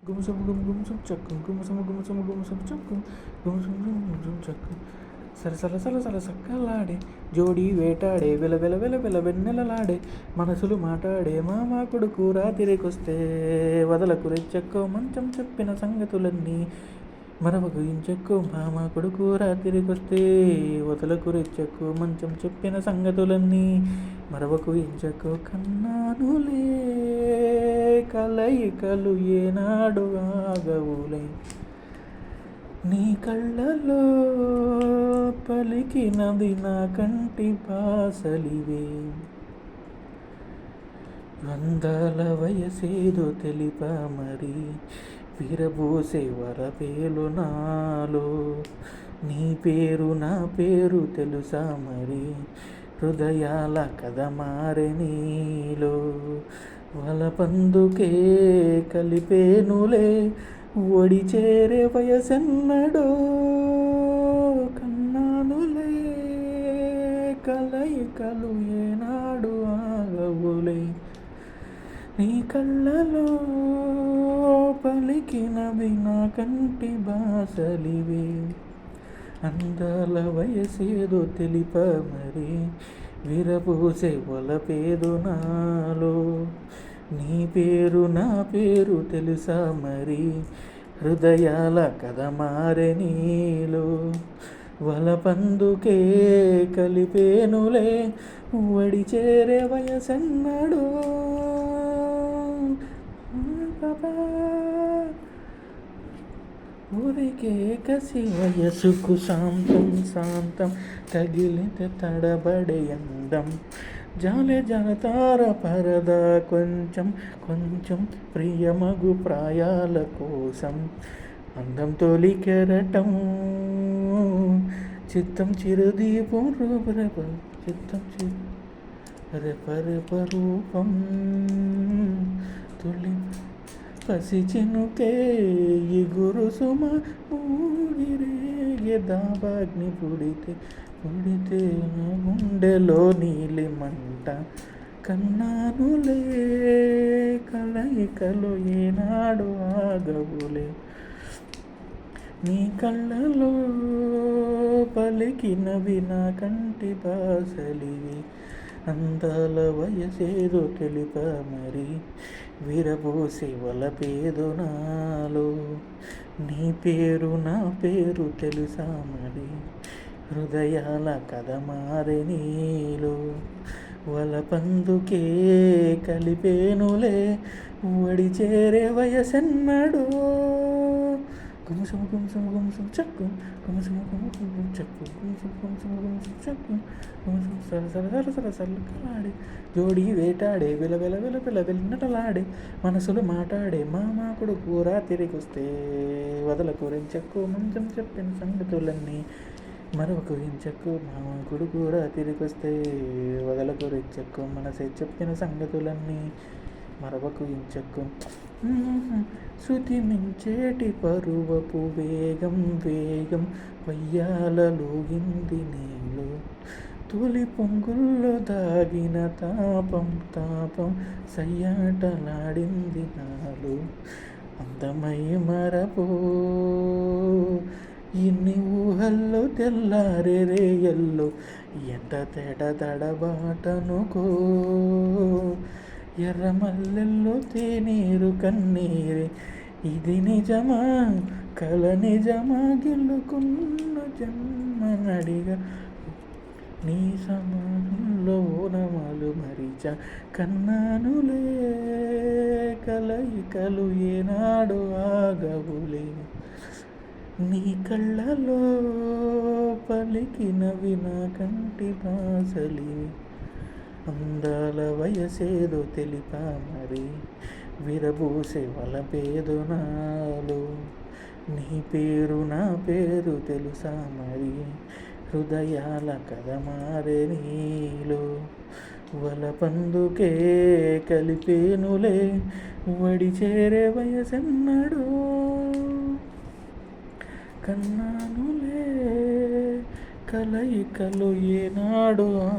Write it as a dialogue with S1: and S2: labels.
S1: గుమసము గుమ గుమసం చక్కు గుమసము గుమసము గుమసం చక్కు గుమసము గుమసం చక్కు సరసల సలసల సక్కలాడే జోడి వేటాడే వెల వెల వెల వెల వెన్నెలలాడే మనసులు మాట్లాడే మామ కొడుకు రాత్రికొస్తే వదలకు రెచ్చెక్కో మంచం చెప్పిన సంగతులన్నీ మరవకు ఇంచెక్కు మామ కొడుకు రాత్రికొస్తే వదలకు రెచ్చెక్కు మంచం చెప్పిన సంగతులన్నీ మరవకు ఇంచెక్కు కన్నానులే కలయికలు ఏనాడు ఆగవులే నీ కళ్ళలో పలికినది నా కంటి భాసలివే వందల వయసేదో తెలిప మరి విరబోసే వరపేలు నాలో నీ పేరు నా పేరు తెలుసా మరి హృదయాల కథ మారే నీలో వలపందుకే కలిపేనులే ఒడి చేరే వయసెన్నడో కన్నానులే కలయికలు ఏనాడు ఆగవులే నీ కళ్ళలో పలికినవి నా కంటి భాసలివే అందాల వయసేదో తెలిప మరి విరపోసే వలపేదో నాలో నీ పేరు నా పేరు తెలుసా మరి హృదయాల కథ మారే నీలో వలపందుకే కలిపేనులే వడి చేరే వయసెన్నడో ఊరికే కసి వయసుకు శాంతం శాంతం తగిలితే తడబడే అందం జాలే జనతార పరదా కొంచెం కొంచెం ప్రియమగు ప్రాయాల కోసం అందం తొలి కెరటం చిత్తం చిరుదీపం రూపరప చిత్తం రెపరూపం తొలి పసి చినుకే ఇగురు సుమ ఊగిరేగే దాబాగ్ని పుడితే పుడితే గుండెలో నీలి మంట కన్నానులే కలయికలు ఏనాడు ఆగవులే నీ కళ్ళలో పలికినవి నా కంటి భాసలివి అందాల వయసేదో తెలిప మరి విరబోసి వలపేదో నాలో నీ పేరు నా పేరు తెలుసా మరి హృదయాల కథ మారే నీలో వలపందుకే కలిపేనులే వడి చేరే వయసెన్నడో గుమసము గుమసము గుమసం చక్కు గుమసము గుమసము చక్కు గుమసము గుమసము గుమసం చక్కు గుమసము సరసల సరసల సల్లకలాడే జోడి వేటాడే వెల వెల వెల వెల వెన్నటలాడే మనసులు మాట్లాడే మామ కొడుకు రాత్రికొస్తే వదలకు రెంచెక్కు మంచం చెప్పిన సంగతులన్నీ మరొక ఇంచెక్కు మామ కొడుకు రాత్రికొస్తే వదలకు రెంచెక్కు మనసే చెప్పిన సంగతులన్నీ మరొక ఇంచెక్కు శృతి మించేటి పరువపు వేగం వేగం వయ్యాలలోగింది నీలో తొలి పొంగుల్లో దాగిన తాపం తాపం సయ్యాటలాడింది నాలో అందమై మరపో ఇన్ని ఊహల్లో తెల్లారే రేయల్లో ఎంత తడబాటనుకో ఎర్రమల్లెల్లో తేనీరు కన్నీరే ఇది నిజమా కల నిజమా గెలుకున్న జన్మనడిగా నీ సమానంలో ఓనమాలు మరిచ కన్నానులే కలయికలు ఏనాడు ఆగవులే నీ కళ్ళలో పలికినవి నా కంటి భాసలి అందాల వయసేదో తెలిప మరి విరబూసే వలపేదో నాలో నీ పేరు నా పేరు తెలుసా మరి హృదయాల కథ మారే నీలో వలపందుకే కలిపేనులే వడి చేరే వయసెన్నడో కన్నానులే కలయికలు ఏనాడు